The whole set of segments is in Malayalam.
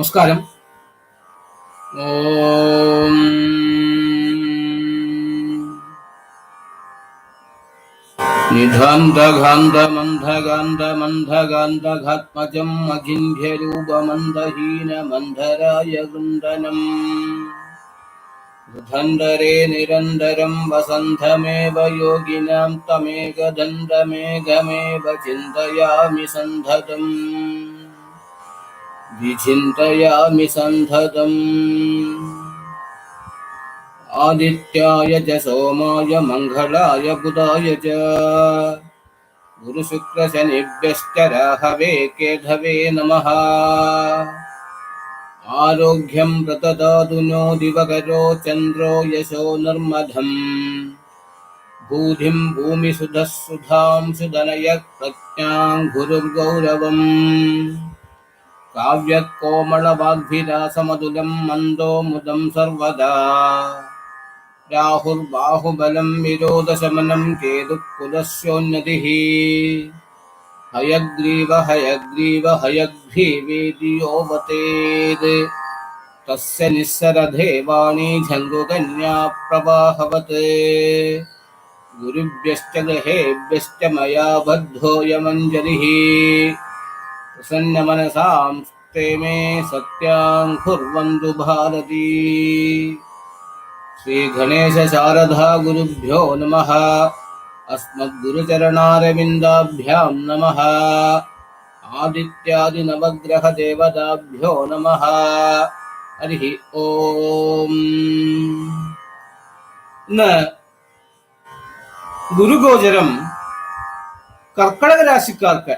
നമസ്കാരം. ഓം നിധാന്തഘാന്തമന്ധകാന്തമന്ധകാന്തഘാത്മജം അചിന്യരൂപമന്ദഹീനമന്ധരായ വൃന്ദനം ധന്ധരേ നിരന്തരം വസന്തമേവ യോഗിനാം തമേകദണ്ഡമേഘമേവ ചിന്തയാമി സന്ധതം വിചിന്തയാമി സന്ധതം. ആദിത്യായ ച സോമായ മംഗളായ ബുധായ ച ഗുരുശുക്രശനിഭ്യശ്ച രാഹവേ കേധവേ നമഃ. ആരോഗ്യം പ്രദദാതു നോ ദിവകരോ ചന്ദ്രോ യശോ നിർമദം ഭൂതിം ഭൂമിസുധഃസുധാം സുധനയ പ്രജ്ഞാം ഗുരുർഗൗരവം. കാവ്യകോമളവാഗ്ഭിരാസമതുലം മന്ദോ മുദം സർവദാ രാഹുർബാഹുബലം വിരോധശമനം കേതുഃകുലസ്യോന്നതിഃ. ഹയഗ്രീവ ഹയഗ്രീവ ഹയഗ്രീവേദിയോ വതേത് തസ്യ നിസ്സരധേ വാണീ ഝങ്കുകന്യാ പ്രവാഹവത്. ഗുരുഭ്യശ്ച ഗൃഹേഭ്യശ്ച മയാ ബദ്ധോയമഞ്ജലിഃ. പ്രസന്നമനസാം സ്തേ മേ സത്യാം കുർവന്തു ഭാരതീ. ശ്രീ ഗണേശ ശാരദാ ഗുരുഭ്യോ നമഃ. അസ്മദ്ഗുരുചരണാരവിന്ദാഭ്യാം നമഃ. ആദിത്യാദി നവഗ്രഹ ദേവതാഭ്യോ നമഃ. ഹരി ഓം. ഇന്ന് ഗുരുഗോചരം കർക്കടക രാശിക്കാർക്ക്,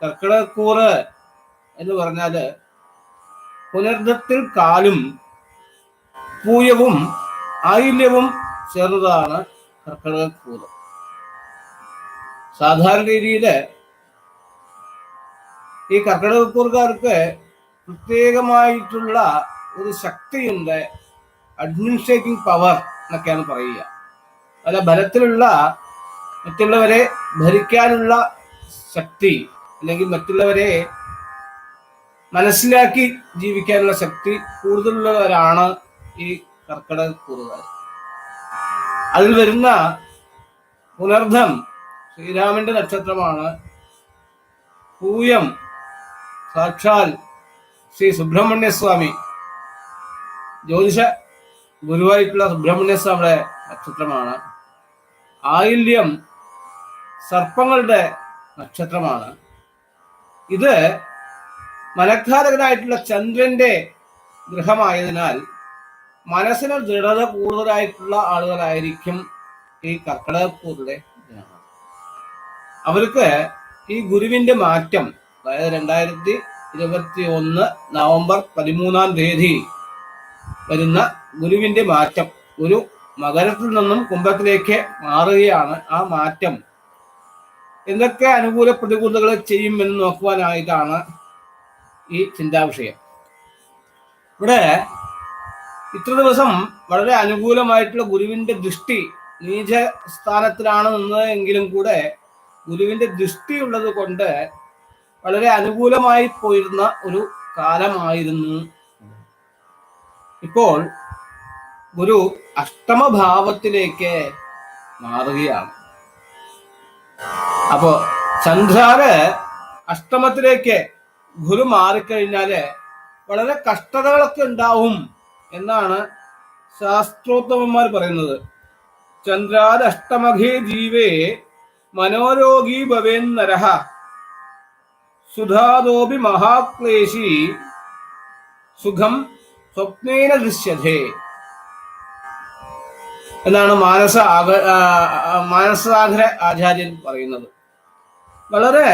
കർക്കിടകക്കൂറ് എന്ന് പറഞ്ഞാല് പുനർദത്തിൽ കാലും പൂയവും ആയില്യവും ചേർന്നതാണ് കർക്കിടകക്കൂറ്. സാധാരണ രീതിയില് ഈ കർക്കിടകക്കൂറുകാർക്ക് പ്രത്യേകമായിട്ടുള്ള ഒരു ശക്തിയുണ്ട്. അഡ്മിനിസ്ട്രേറ്റിംഗ് പവർ എന്നൊക്കെയാണ് പറയുക. പല ബലത്തിലുള്ള മറ്റുള്ളവരെ ഭരിക്കാനുള്ള ശക്തി, അല്ലെങ്കിൽ മറ്റുള്ളവരെ മനസ്സിലാക്കി ജീവിക്കാനുള്ള ശക്തി കൂടുതലുള്ളവരാണ് ഈ കർക്കിടകക്കൂറുകാർ. അതിൽ വരുന്ന പുനർദം ശ്രീരാമന്റെ നക്ഷത്രമാണ്. പൂയം സാക്ഷാൽ ശ്രീ സുബ്രഹ്മണ്യസ്വാമി, ജ്യോതിഷ ഗുരുവായിട്ടുള്ള സുബ്രഹ്മണ്യസ്വാമിയുടെ നക്ഷത്രമാണ്. ആയില്യം സർപ്പങ്ങളുടെ നക്ഷത്രമാണ്. ഇത് മനഃകാരകനായിട്ടുള്ള ചന്ദ്രന്റെ ഗൃഹമായതിനാൽ മനസ്സിന് ദൃഢത കൂടുതലായിട്ടുള്ള ആളുകളായിരിക്കും ഈ കർക്കിടകക്കൂറിലെ ജനങ്ങൾ. അവർക്ക് ഈ ഗുരുവിന്റെ മാറ്റം, അതായത് 2021 നവംബർ 13 വരുന്ന ഗുരുവിന്റെ മാറ്റം, ഗുരു മകരത്തിൽ നിന്നും കുംഭത്തിലേക്ക് മാറുകയാണ്. ആ മാറ്റം എന്തൊക്കെ അനുകൂല പ്രതികൂലതകൾ ചെയ്യുമെന്ന് നോക്കുവാനായിട്ടാണ് ഈ ചിന്താവിഷയം. ഇവിടെ ഇത്ര ദിവസം വളരെ അനുകൂലമായിട്ടുള്ള ഗുരുവിന്റെ ദൃഷ്ടി, നീച സ്ഥാനത്തിലാണ് നിന്നത് എങ്കിലും കൂടെ ഗുരുവിന്റെ ദൃഷ്ടി ഉള്ളത് കൊണ്ട് വളരെ അനുകൂലമായി പോയിരുന്ന ഒരു കാലമായിരുന്നു. ഇപ്പോൾ ഗുരു അഷ്ടമഭാവത്തിലേക്ക് മാറുകയാണ്. അപ്പോ ചന്ദ്രാര് അഷ്ടമത്തിലേക്ക് ഗുരു മാറിക്കഴിഞ്ഞാല് വളരെ കഷ്ടതകളൊക്കെ ഉണ്ടാവും എന്നാണ് ശാസ്ത്രോത്തമന്മാർ പറയുന്നത്. ചന്ദ്രാത് അഷ്ടമഘേ ജീവേ മനോരോഗീ ഭവേന്നരഃ സുധാദോപി മഹാക്ലേശി സുഖം സ്വപ്നേന ദൃശ്യതേ എന്നാണ് മാനസാഗര ആചാര്യൻ പറയുന്നത്. വളരെ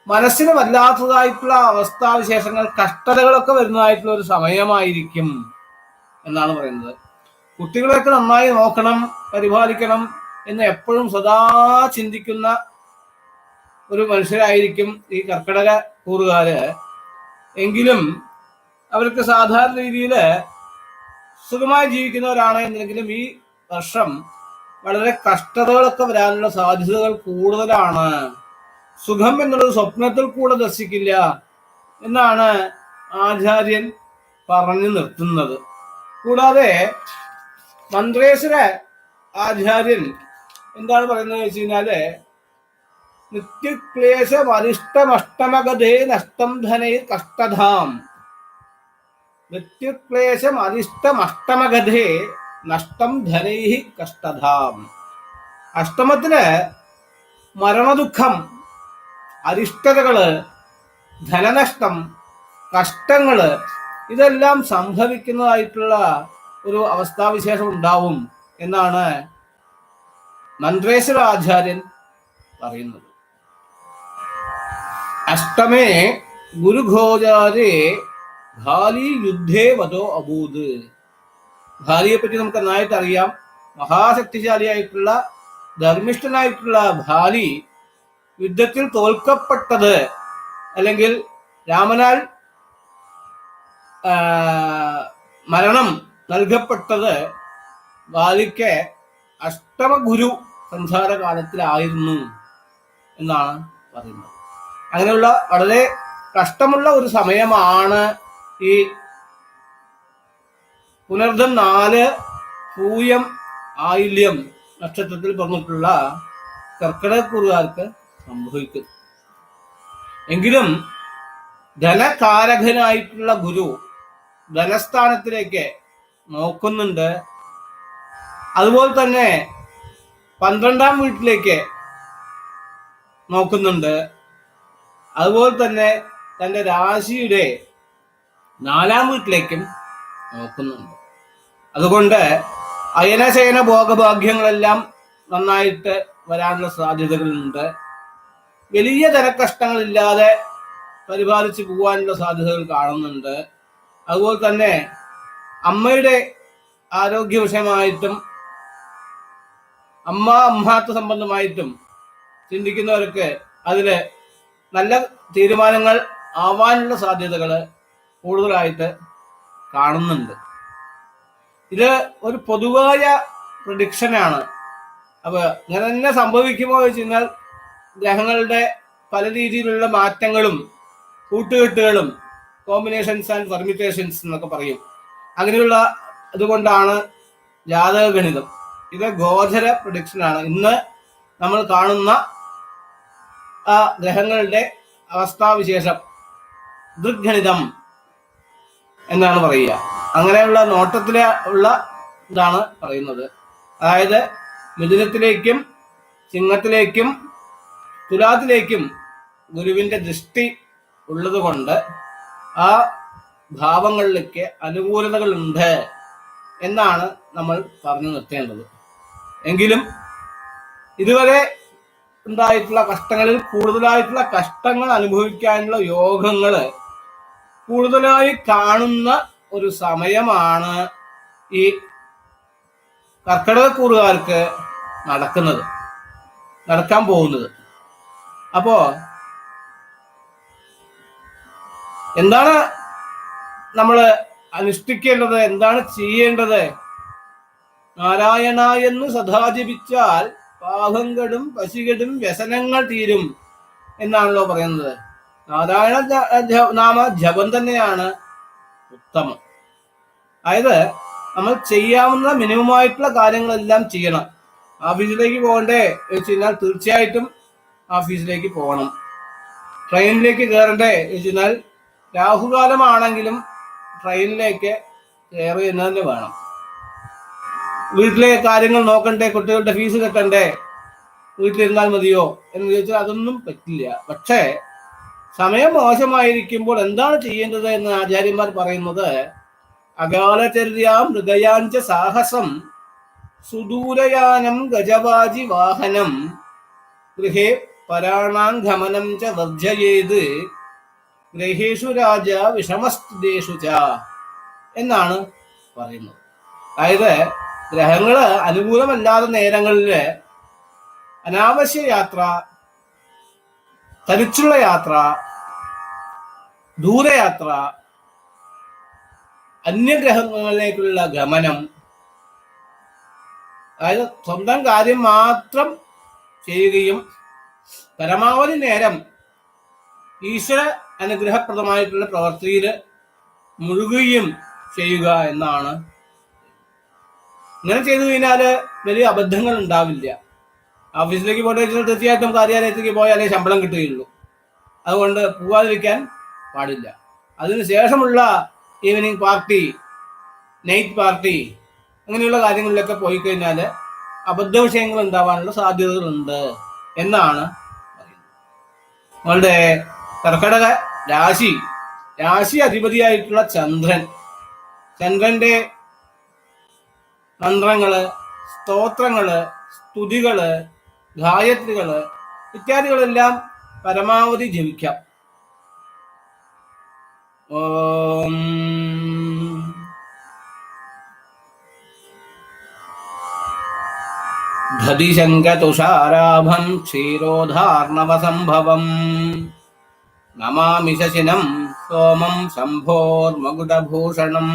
മനസ്സിന് വല്ലാത്തതായിട്ടുള്ള അവസ്ഥാവിശേഷങ്ങൾ, കഷ്ടതകളൊക്കെ വരുന്നതായിട്ടുള്ള ഒരു സമയമായിരിക്കും എന്നാണ് പറയുന്നത്. കുട്ടികളെയൊക്കെ നന്നായി നോക്കണം, പരിപാലിക്കണം എന്ന് എപ്പോഴും സദാ ചിന്തിക്കുന്ന ഒരു മനുഷ്യരായിരിക്കും ഈ കർക്കിടക കൂറുകാര്. എങ്കിലും അവർക്ക് സാധാരണ രീതിയിൽ സുഖമായി ജീവിക്കുന്നവരാണ് എന്നെങ്കിലും ഈ വർഷം വളരെ കഷ്ടതകളൊക്കെ വരാനുള്ള സാധ്യതകൾ കൂടുതലാണ്. സുഖം എന്നുള്ളത് സ്വപ്നത്തിൽ കൂടെ ദർശിക്കില്ല. എന്നാണ് ആചാര്യൻ പറഞ്ഞു നിർത്തുന്നത്. കൂടാതെ മന്ത്രേശ്വര ആചാര്യൻ എന്താണ് പറയുന്നത് വെച്ച് കഴിഞ്ഞാല്, നിത്യക്ലേശം അരിഷ്ടമഷ്ടമഗതേ നഷ്ടം ധനൈ കഷ്ടധാം. നിത്യക്ലേശം അരിഷ്ടമഷ്ടമഗതേ നഷ്ടം ധനൈ കഷ്ടധാം. അഷ്ടമത്തില് മരണദുഃഖം, അരിഷ്ടതകള്, ധനനഷ്ടം, കഷ്ടങ്ങള് ഇതെല്ലാം സംഭവിക്കുന്നതായിട്ടുള്ള ഒരു അവസ്ഥാവിശേഷം ഉണ്ടാവും എന്നാണ് മന്ത്രേശ്വര ആചാര്യൻ പറയുന്നത്. അഷ്ടമേ ഗുരുഘോജാരേ ഭാലി യുദ്ധേ വധോ അഭൂത്. ഭാലിയെ പറ്റി നമുക്ക് നന്നായിട്ട് അറിയാം. മഹാശക്തിശാലിയായിട്ടുള്ള ധർമ്മിഷ്ഠനായിട്ടുള്ള ഭാലി യുദ്ധത്തിൽ തോൽക്കപ്പെട്ടത്, അല്ലെങ്കിൽ രാമനാൽ മരണം നൽകപ്പെട്ടത് ഭാലിക്ക് അഷ്ടമഗുരു സഞ്ചാരകാലത്തിലായിരുന്നു എന്നാണ് പറയുന്നത്. അങ്ങനെയുള്ള വളരെ കഷ്ടമുള്ള ഒരു സമയമാണ് ഈ പുനർദം 4 പൂയം ആയില്യം നക്ഷത്രത്തിൽ പറഞ്ഞിട്ടുള്ള കർക്കിടകക്കൂറുകാർക്ക് സംഭവിക്കുന്നു. എങ്കിലും ധനകാരകനായിട്ടുള്ള ഗുരു ധനസ്ഥാനത്തിലേക്ക് നോക്കുന്നുണ്ട്. അതുപോലെ തന്നെ 12ാം വീട്ടിലേക്ക് നോക്കുന്നുണ്ട്. അതുപോലെ തന്നെ തൻ്റെ രാശിയുടെ 4ാം വീട്ടിലേക്കും നോക്കുന്നുണ്ട്. അതുകൊണ്ട് അയനശയന ഭോഗഭാഗ്യങ്ങളെല്ലാം നന്നായിട്ട് വരാനുള്ള സാധ്യതകളുണ്ട്. വലിയ ധനക്കഷ്ടങ്ങളില്ലാതെ പരിപാലിച്ചു പോകാനുള്ള സാധ്യതകൾ കാണുന്നുണ്ട്. അതുപോലെ തന്നെ അമ്മയുടെ ആരോഗ്യ വിഷയമായിട്ടും അമ്മാത്ത സംബന്ധമായിട്ടും ചിന്തിക്കുന്നവർക്ക് അതില് നല്ല തീരുമാനങ്ങൾ ആവാനുള്ള സാധ്യതകൾ കൂടുതലായിട്ട് കാണുന്നുണ്ട്. ഇത് ഒരു പൊതുവായ പ്രഡിക്ഷനാണ്. അപ്പൊ ഇങ്ങനെ തന്നെ സംഭവിക്കുമോ വെച്ച് കഴിഞ്ഞാൽ ഗ്രഹങ്ങളുടെ പല രീതിയിലുള്ള മാറ്റങ്ങളും കൂട്ടുകെട്ടുകളും കോമ്പിനേഷൻസ് ആൻഡ് പെർമ്യൂട്ടേഷൻസ് എന്നൊക്കെ പറയും. അങ്ങനെയുള്ള അതുകൊണ്ടാണ് ജാതക ഗണിതം. ഇത് ഗോചര പ്രഡിക്ഷനാണ്. ഇന്ന് നമ്മൾ കാണുന്ന ആ ഗ്രഹങ്ങളുടെ അവസ്ഥാവിശേഷം ദൃഗ്ഗണിതം എന്നാണ് പറയുക. അങ്ങനെയുള്ള നോട്ടത്തിലെ ഉള്ള ഇതാണ് പറയുന്നത്. അതായത് മിഥുനത്തിലേക്കും സിംഹത്തിലേക്കും തുലാത്തിലേക്കും ഗുരുവിന്റെ ദൃഷ്ടി ഉള്ളത് കൊണ്ട് ആ ഭാവങ്ങളിലേക്ക് അനുകൂലതകളുണ്ട് എന്നാണ് നമ്മൾ പറഞ്ഞു നിർത്തേണ്ടത്. എങ്കിലും ഇതുവരെ ഉണ്ടായിട്ടുള്ള കഷ്ടങ്ങളിൽ കൂടുതലായിട്ടുള്ള കഷ്ടങ്ങൾ അനുഭവിക്കാനുള്ള യോഗങ്ങള് കൂടുതലായി കാണുന്ന ഒരു സമയമാണ് ഈ കർക്കിടകക്കൂറുകാർക്ക് നടക്കാൻ പോകുന്നത്. അപ്പോ എന്താണ് നമ്മൾ അനുഷ്ഠിക്കേണ്ടത്, എന്താണ് ചെയ്യേണ്ടത്? നാരായണ എന്ന് സദാ ജപിച്ചാൽ പാപങ്ങളും പശികളും വ്യസനങ്ങൾ തീരും എന്നാണല്ലോ പറയുന്നത്. നാരായണ നാമ ജപം തന്നെയാണ് ഉത്തമം. അതായത് നമ്മൾ ചെയ്യാവുന്ന മിനിമമായിട്ടുള്ള കാര്യങ്ങളെല്ലാം ചെയ്യണം. ഓഫീസിലേക്ക് പോകണ്ടേ വെച്ച് കഴിഞ്ഞാൽ തീർച്ചയായിട്ടും ഓഫീസിലേക്ക് പോകണം. ട്രെയിനിലേക്ക് കയറണ്ടേ വെച്ച് കഴിഞ്ഞാൽ രാഹുകാലമാണെങ്കിലും ട്രെയിനിലേക്ക് കയറി എന്ന് തന്നെ വേണം. വീട്ടിലെ കാര്യങ്ങൾ നോക്കണ്ടേ, കുട്ടികളുടെ ഫീസ് കെട്ടണ്ടേ, വീട്ടിലിരുന്നാൽ മതിയോ എന്ന് ചോദിച്ചാൽ അതൊന്നും പറ്റില്ല. പക്ഷേ സമയം മോശമായിരിക്കുമ്പോൾ എന്താണ് ചെയ്യേണ്ടത് എന്ന് ആചാര്യന്മാർ പറയുന്നത്, അകാലചര്യാം മൃഗയാഞ്ച സാഹസം സുദൂരയാനം ഗജവാജി വാഹനം ഗൃഹേ പരാണാംഗമനം ച വർജയേത് ഗ്രഹേഷു രാജ വിഷമസ്തുതേഷു ച എന്നാണ് പറയുന്നത്. അതായത് ഗ്രഹങ്ങള് അനുകൂലമല്ലാത്ത നേരങ്ങളില് അനാവശ്യ യാത്ര, തനിച്ചുള്ള യാത്ര, ദൂരയാത്ര, അന്യഗ്രഹങ്ങളിലേക്കുള്ള ഗമനം, അതായത് സ്വന്തം കാര്യം മാത്രം ചെയ്യുകയും പരമാവധി നേരം ഈശ്വര അനുഗ്രഹപ്രദമായിട്ടുള്ള പ്രവൃത്തിയിൽ മുഴുകുകയും ചെയ്യുക എന്നാണ്. ഇങ്ങനെ ചെയ്തു കഴിഞ്ഞാൽ വലിയ അബദ്ധങ്ങൾ ഉണ്ടാവില്ല. ഓഫീസിലേക്ക് പോയിട്ട് വെച്ചാൽ തീർച്ചയായിട്ടും കാര്യാലയത്തേക്ക് പോയാലേ ശമ്പളം കിട്ടുകയുള്ളൂ. അതുകൊണ്ട് പോവാതിരിക്കാൻ പാടില്ല. അതിനുശേഷമുള്ള ഈവനിങ് പാർട്ടി, നൈറ്റ് പാർട്ടി, അങ്ങനെയുള്ള കാര്യങ്ങളിലൊക്കെ പോയി കഴിഞ്ഞാൽ അബദ്ധ വിഷയങ്ങൾ ഉണ്ടാവാനുള്ള സാധ്യതകളുണ്ട് എന്നാണ് പറയുന്നത്. നമ്മളുടെ കർക്കടക രാശി അധിപതിയായിട്ടുള്ള ചന്ദ്രന്റെ മന്ത്രങ്ങള്, സ്തോത്രങ്ങള്, സ്തുതികള്, ഗായത്രികള് ഇത്യാദികളെല്ലാം പരമാവധി ജപിക്കാം. ഓം ധതിശങ്കതുഷാരാഭം ക്ഷീരോധാർണവസംഭവം നമാമി ശശിനം സോമം ശംഭോർമകുടഭൂഷണം.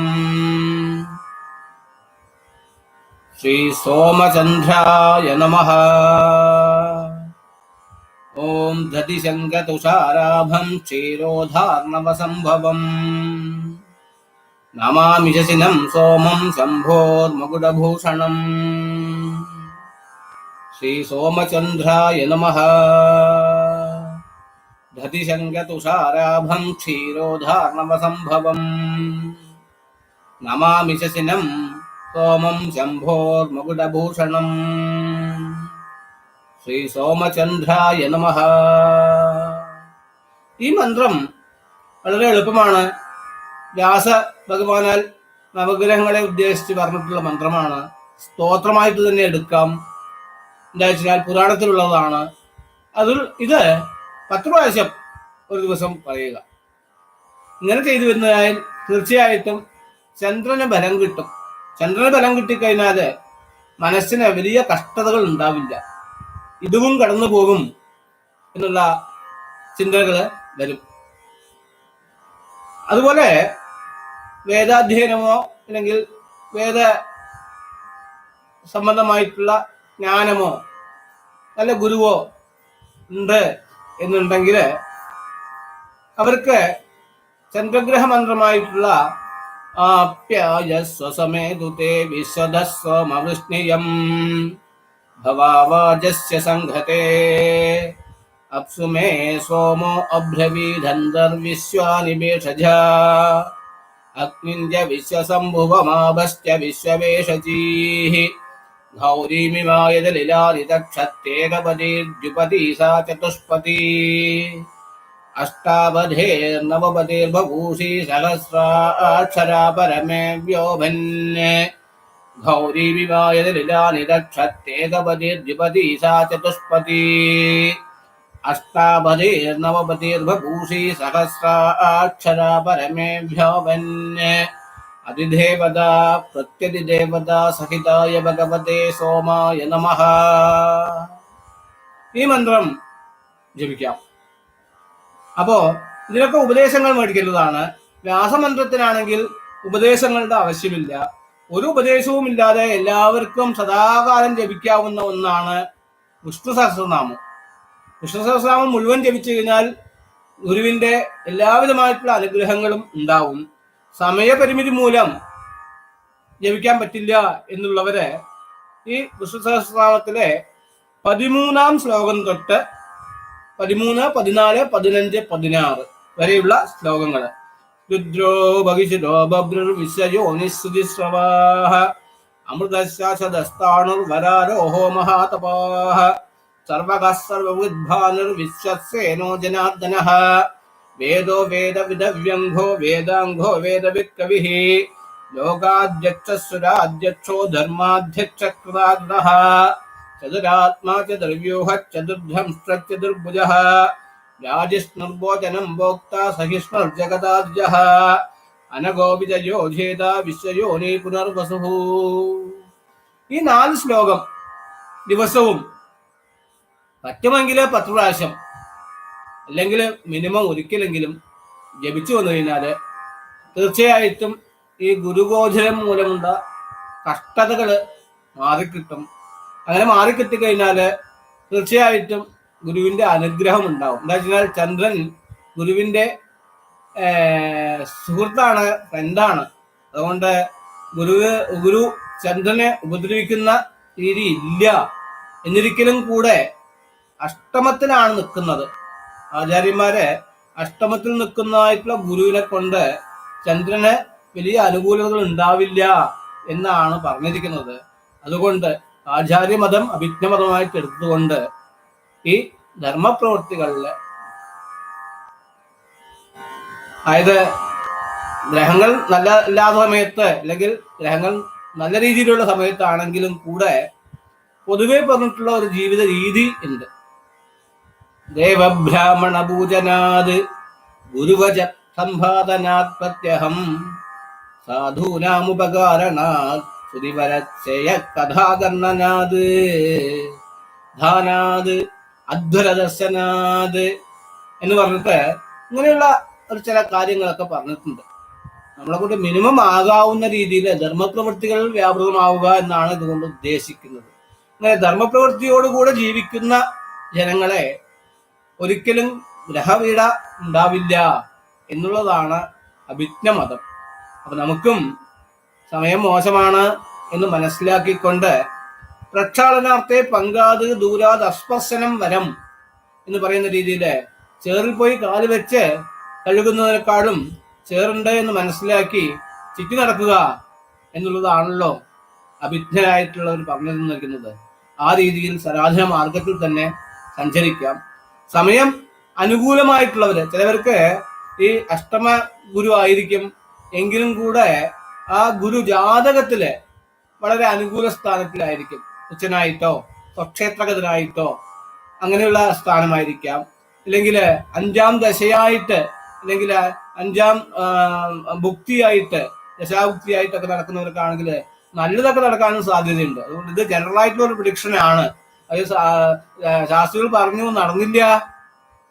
ശ്രീ സോമചന്ദ്രായ നമഃ. ഓം ധതിശങ്കതുഷാരാഭം ക്ഷീരോധാർണവസംഭവം നമാമി ശശിനം സോമം ശംഭോർമകുടഭൂഷണം. ശ്രീ സോമചന്ദ്രായ നമഃ. ധതിശങ്കതുഷാരാഭം ക്ഷീരോധാർണവസംഭവം നമാമി ശശിനം സോമം ശംഭോർമകുടഭൂഷണം. ശ്രീ സോമചന്ദ്രായ നമഃ. ഈ മന്ത്രം വളരെ എളുപ്പമാണ്. വ്യാസ ഭഗവാനാൽ നവഗ്രഹങ്ങളെ ഉദ്ദേശിച്ച് പറഞ്ഞിട്ടുള്ള മന്ത്രമാണ്. സ്തോത്രമായിട്ട് തന്നെ എടുക്കാം. എന്താ വെച്ചാൽ പുരാണത്തിലുള്ളതാണ്. ഇത് 10 പ്രാവശ്യം ഒരു ദിവസം പറയുക. ഇങ്ങനെ ചെയ്തു വരുന്നതായാൽ തീർച്ചയായിട്ടും ചന്ദ്രന് ബലം കിട്ടും. ചന്ദ്രന് ബലം കിട്ടിക്കഴിഞ്ഞാൽ മനസ്സിന് വലിയ കഷ്ടതകൾ ഉണ്ടാവില്ല. ഇതും കടന്നു പോകും എന്നുള്ള ചിന്തകൾ വരും. അതുപോലെ വേദാധ്യയനമോ അല്ലെങ്കിൽ വേദ സംബന്ധമായിട്ടുള്ള ജ്ഞാനമോ നല്ല ഗുരുവോ ഉണ്ട് എന്നുണ്ടെങ്കിൽ അവർക്ക് ചന്ദ്രഗ്രഹ മന്ത്രമായിട്ടുള്ള ആപ്യായസ്വസമേതുതേ വിശ്വദസ്വമവൃഷ്ണിയം ഭവാവാജസ്യ സംഘതേ അപ്സു മേ സോമോ അബ്രവീധന്തർവിശ്വാനി ഭേഷജ അഗ്നിഞ്ച വിശ്വസംഭുവമാഭശ്ച വിശ്വവേഷചീഃ ഗൗരീമിമായതലിലാദിതക്ഷത്തേകപതിർജുപതി സാ ചതുഷ്പതി അഷ്ടാവധേർനവപതിർബഭൂഷി സഹസ്രാക്ഷരാ പരമേ വ്യോഭന് ഗൗരീമിമായതലിലാദിതക്ഷത്തേകപതിർജുപതി സാ ചതുഷ്പതി അഷ്ടാവധേർനവപതിർബഭൂഷി സഹസ്രാക്ഷരാ പരമേ വ്യോഭന് അതിദേവത പ്രത്യതിദേവത സഹിതായ ഭഗവതേ സോമായ നമഃ. ഈ മന്ത്രം ജപിക്കാം. അപ്പോ ഇതിനൊക്കെ ഉപദേശങ്ങൾ മേടിക്കേണ്ടതാണ്. വ്യാസമന്ത്രത്തിനാണെങ്കിൽ ഉപദേശങ്ങളുടെ ആവശ്യമില്ല. ഒരു ഉപദേശവും ഇല്ലാതെ എല്ലാവർക്കും സദാകാലം ജപിക്കാവുന്ന ഒന്നാണ് വിഷ്ണു സഹസ്രനാമം. വിഷ്ണു സഹസ്രനാമം മുഴുവൻ ജപിച്ചു കഴിഞ്ഞാൽ ഗുരുവിന്റെ എല്ലാവിധമായിട്ടുള്ള അനുഗ്രഹങ്ങളും ഉണ്ടാവും. സമയപരിമിതി മൂലം ജപിക്കാൻ പറ്റില്ല എന്നുള്ളവരെ ഈ വിഷ്ണു സഹസ്രനാമത്തിലെ 13-ാം ശ്ലോകം തൊട്ട് 13, 14, 15, 16 വരെയുള്ള ശ്ലോകങ്ങൾ. രുദ്രോ ഭഗിഷിരോ ബഭ്രുർ വിശ്വയോനിസ്തുതിസ്രവാഹ അമൃതശാസദസ്താണുർവരാരോഹോ മഹാതപാഹ സർവകഃ സർവവിദ്ഭാനുർ വിശ്വസേനോ ജനാർദ്ദനഃ വേദോ വേദവിദവ്യംഘോ വേദാംഘോ വേദവിക്കവിഃ ലോകാധ്യക്ഷസുരാധ്യക്ഷോ ധർമാധ്യക്ഷകൃതാകൃതഃ ചതുരാത്മാ ചതുർവ്യൂഹ ചതുർധംശ്ചതുർഭുജഃ രാജിഷ്ണുർഭോജനം ഭോക്താ സഹിഷ്ണുർജഗതാദ്യഃ അനഘോ വിജയോ ഛേദ വിശ്വയോനി പുനർവസുഃ. ഈ 4 ശ്ലോകം ദിവസവും പറ്റുമെങ്കിൽ 10 പ്രാവശ്യം അല്ലെങ്കിൽ മിനിമം ഒരിക്കലെങ്കിലും ജപിച്ചു വന്നു കഴിഞ്ഞാൽ തീർച്ചയായിട്ടും ഈ ഗുരുഗോചരം മൂലമുള്ള കഷ്ടതകൾ മാറിക്കിട്ടും. അങ്ങനെ മാറിക്കിട്ടിക്കഴിഞ്ഞാൽ തീർച്ചയായിട്ടും ഗുരുവിന്റെ അനുഗ്രഹം ഉണ്ടാവും. എന്താ വെച്ചാൽ ചന്ദ്രൻ ഗുരുവിന്റെ സുഹൃത്താണ്, ഫ്രണ്ടാണ്. അതുകൊണ്ട് ഗുരു ചന്ദ്രനെ ഉപദ്രവിക്കുന്ന രീതി ഇല്ല. എന്നിരിക്കലും കൂടെ അഷ്ടമത്തിലാണ് നിൽക്കുന്നത്. ആചാര്യന്മാരെ അഷ്ടമത്തിൽ നിൽക്കുന്നതായിട്ടുള്ള ഗുരുവിനെ കൊണ്ട് ചന്ദ്രന് വലിയ അനുകൂലതകൾ ഉണ്ടാവില്ല എന്നാണ് പറഞ്ഞിരിക്കുന്നത്. അതുകൊണ്ട് ആചാര്യമതം അഭിജ്ഞമതമായിട്ട് എടുത്തുകൊണ്ട് ഈ ധർമ്മപ്രവൃത്തികളില്, അതായത് ഗ്രഹങ്ങൾ നല്ല ഇല്ലാത്ത സമയത്ത് അല്ലെങ്കിൽ ഗ്രഹങ്ങൾ നല്ല രീതിയിലുള്ള സമയത്താണെങ്കിലും കൂടെ പൊതുവെ പറഞ്ഞിട്ടുള്ള ഒരു ജീവിത രീതി ഉണ്ട്. ദേവബ്രാഹ്മണ പൂജനാത് ഗുരുവച സമ്പാദനാത് പ്രത്യഹം സാധൂനാമുപകാരണാത് സുതിവരച്ചയ കഥാകർണനാത് ധാനാത് അധ്വരദർശനാത് എന്ന് പറഞ്ഞിട്ട് ഇങ്ങനെയുള്ള ഒരു ചില കാര്യങ്ങളൊക്കെ പറഞ്ഞിട്ടുണ്ട്. നമ്മളെ കൊണ്ട് മിനിമം ആകാവുന്ന രീതിയിൽ ധർമ്മപ്രവൃത്തികൾ വ്യാപൃതമാവുക എന്നാണ് ഇതുകൊണ്ട് ഉദ്ദേശിക്കുന്നത്. അങ്ങനെ ധർമ്മപ്രവൃത്തിയോടുകൂടെ ജീവിക്കുന്ന ജനങ്ങളെ ഒരിക്കലും ഗ്രഹപീഡ ഉണ്ടാവില്ല എന്നുള്ളതാണ് അഭിജ്ഞമതം. അപ്പൊ നമുക്കും സമയം മോശമാണ് എന്ന് മനസ്സിലാക്കിക്കൊണ്ട് പ്രക്ഷാളനാർത്ഥേ പങ്കാത് ദൂരാത് അസ്പർശനം വരം എന്ന് പറയുന്ന രീതിയിൽ ചേറിൽ പോയി കാല് വെച്ച് കഴുകുന്നതിനേക്കാളും ചേറുണ്ട് എന്ന് മനസ്സിലാക്കി ചുറ്റി നടക്കുക എന്നുള്ളതാണല്ലോ അഭിജ്ഞരായിട്ടുള്ളവർ പറഞ്ഞു തന്നിരിക്കുന്നത്. ആ രീതിയിൽ സരാധന മാർഗത്തിൽ തന്നെ സഞ്ചരിക്കാം. സമയം അനുകൂലമായിട്ടുള്ളവര്, ചിലവർക്ക് ഈ അഷ്ടമ ഗുരു ആയിരിക്കും എങ്കിലും കൂടെ ആ ഗുരു ജാതകത്തില് വളരെ അനുകൂല സ്ഥാനത്തിലായിരിക്കും. ഉച്ചനായിട്ടോ സ്വക്ഷേത്രഗതനായിട്ടോ അങ്ങനെയുള്ള സ്ഥാനമായിരിക്കാം. അല്ലെങ്കിൽ 5ാം ദശയായിട്ട്, അല്ലെങ്കിൽ 5ാം ഭുക്തിയായിട്ട്, ദശാഭുക്തിയായിട്ടൊക്കെ നടക്കുന്നവർക്കാണെങ്കിൽ നല്ലതൊക്കെ നടക്കാനും സാധ്യതയുണ്ട്. അതുകൊണ്ട് ഇത് ജനറൽ ആയിട്ടുള്ള ഒരു പ്രഡിക്ഷൻ ആണ്. അത് ശാസ്ത്രികൾ പറഞ്ഞു നടന്നില്ല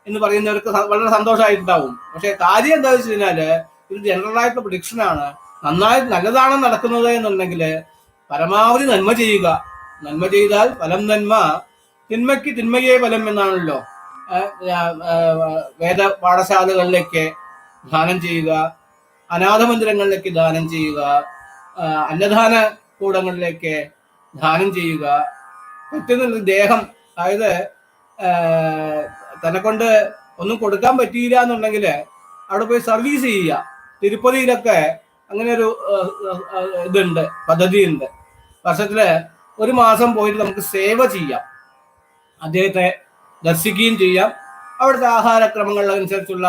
എന്ന് പറയുന്നവർക്ക് വളരെ സന്തോഷമായിട്ടുണ്ടാവും. പക്ഷെ കാര്യം എന്താ വെച്ച് കഴിഞ്ഞാല് ഇത് ജനറൽ ആയിട്ടുള്ള പ്രഡിക്ഷൻ ആണ്. നല്ലതാണ് നടക്കുന്നത് എന്നുണ്ടെങ്കിൽ പരമാവധി നന്മ ചെയ്യുക. നന്മ ചെയ്താൽ ഫലം നന്മ, തിന്മയ്ക്ക് തിന്മയേ ഫലം എന്നാണല്ലോ. വേദ പാഠശാലകളിലേക്ക് ദാനം ചെയ്യുക, അനാഥ മന്ദിരങ്ങളിലേക്ക് ദാനം ചെയ്യുക, അന്നദാന കൂടങ്ങളിലേക്ക് ദാനം ചെയ്യുക. പറ്റുന്ന ദേഹം, അതായത് തന്നെ കൊണ്ട് ഒന്നും കൊടുക്കാൻ പറ്റിയില്ല എന്നുണ്ടെങ്കിൽ അവിടെ പോയി സർവീസ് ചെയ്യുക. തിരുപ്പതിയിലൊക്കെ അങ്ങനെ ഒരു ഇതുണ്ട്, പദ്ധതിയുണ്ട്. വർഷത്തില് 1 മാസം പോയിട്ട് നമുക്ക് സേവ ചെയ്യാം, അദ്ദേഹത്തെ ദർശിക്കുകയും ചെയ്യാം, അവിടുത്തെ ആഹാരക്രമങ്ങളനുസരിച്ചുള്ള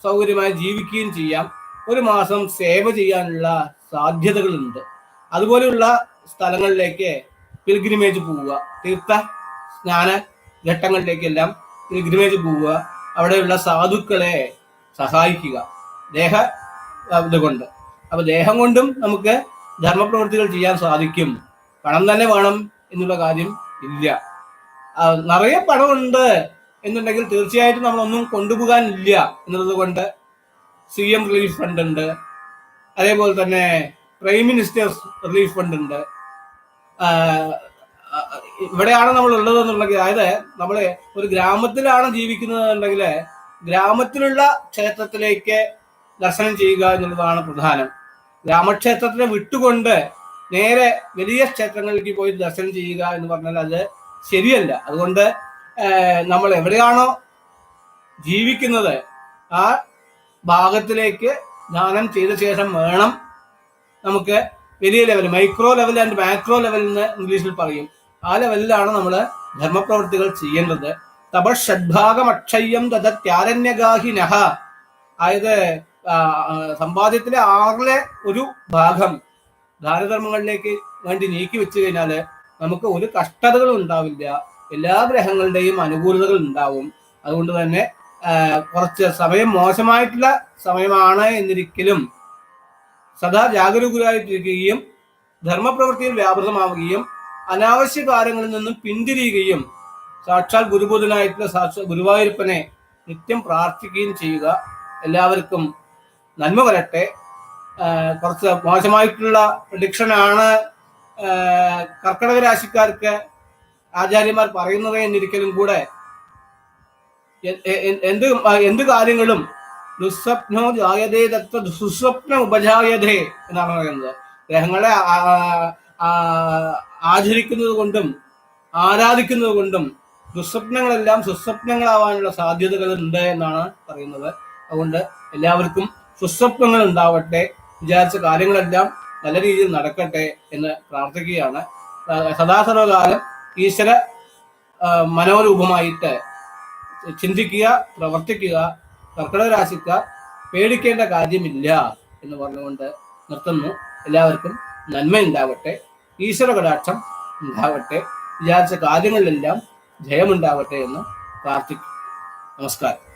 സൗകര്യമായി ജീവിക്കുകയും ചെയ്യാം. 1 മാസം സേവ ചെയ്യാനുള്ള സാധ്യതകളുണ്ട്. അതുപോലെയുള്ള സ്ഥലങ്ങളിലേക്ക് പിൽഗ്രിമേജ് പോവുക, തീർത്ഥ സ്നാന ഘട്ടങ്ങളിലേക്കെല്ലാം പിൽഗ്രിമേജ് പോവുക, അവിടെയുള്ള സാധുക്കളെ സഹായിക്കുക ദേഹ ഇതുകൊണ്ട്. അപ്പൊ ദേഹം കൊണ്ടും നമുക്ക് ധർമ്മപ്രവൃത്തികൾ ചെയ്യാൻ സാധിക്കും. പണം തന്നെ വേണം എന്നുള്ള കാര്യം ഇല്ല. നിറയെ പണമുണ്ട് എന്നുണ്ടെങ്കിൽ തീർച്ചയായിട്ടും നമ്മളൊന്നും കൊണ്ടുപോകാനില്ല എന്നുള്ളത് കൊണ്ട് CM റിലീഫ് ഫണ്ട് ഉണ്ട്, അതേപോലെ തന്നെ പ്രൈം മിനിസ്റ്റേഴ്സ് റിലീഫ് ഫണ്ട് ഉണ്ട്. ഇവിടെയാണ് നമ്മൾ ഉള്ളത് എന്നുണ്ടെങ്കിൽ, അതായത് നമ്മള് ഒരു ഗ്രാമത്തിലാണ് ജീവിക്കുന്നത് എന്നുണ്ടെങ്കിൽ ഗ്രാമത്തിലുള്ള ക്ഷേത്രത്തിലേക്ക് ദർശനം ചെയ്യുക എന്നുള്ളതാണ് പ്രധാനം. ഗ്രാമക്ഷേത്രത്തിനെ വിട്ടുകൊണ്ട് നേരെ വലിയ ക്ഷേത്രങ്ങളിലേക്ക് പോയി ദർശനം ചെയ്യുക എന്ന് പറഞ്ഞാൽ അത് ശരിയല്ല. അതുകൊണ്ട് നമ്മൾ എവിടെയാണോ ജീവിക്കുന്നത് ആ ഭാഗത്തിലേക്ക് ദാനം ചെയ്ത ശേഷം വേണം നമുക്ക് വലിയ level, micro level and macro level എന്ന് ഇംഗ്ലീഷിൽ പറയും, ആ ലെവലിലാണ് നമ്മൾ ധർമ്മപ്രവൃത്തികൾ ചെയ്യേണ്ടത്. തപഷഡ്ഭാഗമക്ഷയ്യം തദത്യാരണ്യഗാഹിനഃ, അതായത് സമ്പാദ്യത്തിലെ 1/6 ഭാഗം ദാനധർമ്മങ്ങളിലേക്ക് വേണ്ടി നീക്കി വെച്ചു കഴിഞ്ഞാൽ നമുക്ക് ഒരു കഷ്ടതകളും ഉണ്ടാവില്ല, എല്ലാ ഗ്രഹങ്ങളുടെയും അനുകൂലതകൾ ഉണ്ടാവും. അതുകൊണ്ട് തന്നെ കുറച്ച് സമയം മോശമായിട്ടുള്ള സമയമാണ് എന്നിരിക്കലും സദാ ജാഗരൂകരായിട്ടിരിക്കുകയും ധർമ്മപ്രവൃത്തിയിൽ വ്യാപൃതമാവുകയും അനാവശ്യ കാര്യങ്ങളിൽ നിന്നും പിന്തിരിയുകയും സാക്ഷാൽ ഗുരുബോധനായിട്ടുള്ള സാക്ഷാൽ ഗുരുവായൂരപ്പനെ നിത്യം പ്രാർത്ഥിക്കുകയും ചെയ്യുക. എല്ലാവർക്കും നന്മ വരട്ടെ. കുറച്ച് മോശമായിട്ടുള്ള പ്രഡിക്ഷനാണ് കർക്കിടക രാശിക്കാർക്ക് ആചാര്യന്മാർ പറയുന്നത് എന്നിരിക്കലും കൂടെ എന്ത് കാര്യങ്ങളും ദുസ്വപ്നോ ജായതേ തത്ര സുസ്വപ്ന ഉപജായതേ എന്നാണ് പറയുന്നത്. ഗ്രഹങ്ങളെ ആചരിക്കുന്നത് കൊണ്ടും ആരാധിക്കുന്നത് കൊണ്ടും ദുസ്വപ്നങ്ങളെല്ലാം സുസ്വപ്നങ്ങളാവാനുള്ള സാധ്യതകൾ ഉണ്ട് എന്നാണ് പറയുന്നത്. അതുകൊണ്ട് എല്ലാവർക്കും സുസ്വപ്നങ്ങൾ ഉണ്ടാവട്ടെ, വിചാരിച്ച കാര്യങ്ങളെല്ലാം നല്ല രീതിയിൽ നടക്കട്ടെ എന്ന് പ്രാർത്ഥിക്കുകയാണ്. സദാസർവകാലം ഈശ്വര മനോരൂപമായിട്ട് ചിന്തിക്കുക, പ്രവർത്തിക്കുക. കർക്കിടക രാശിക്കാർ പേടിക്കേണ്ട കാര്യമില്ല എന്ന് പറഞ്ഞുകൊണ്ട് നിർത്തുന്നു. എല്ലാവർക്കും നന്മ ഉണ്ടാവട്ടെ, ഈശ്വര കടാക്ഷം ഉണ്ടാവട്ടെ, വിചാരിച്ച കാര്യങ്ങളിലെല്ലാം ജയമുണ്ടാവട്ടെ എന്ന് പ്രാർത്ഥിക്കും. നമസ്കാരം.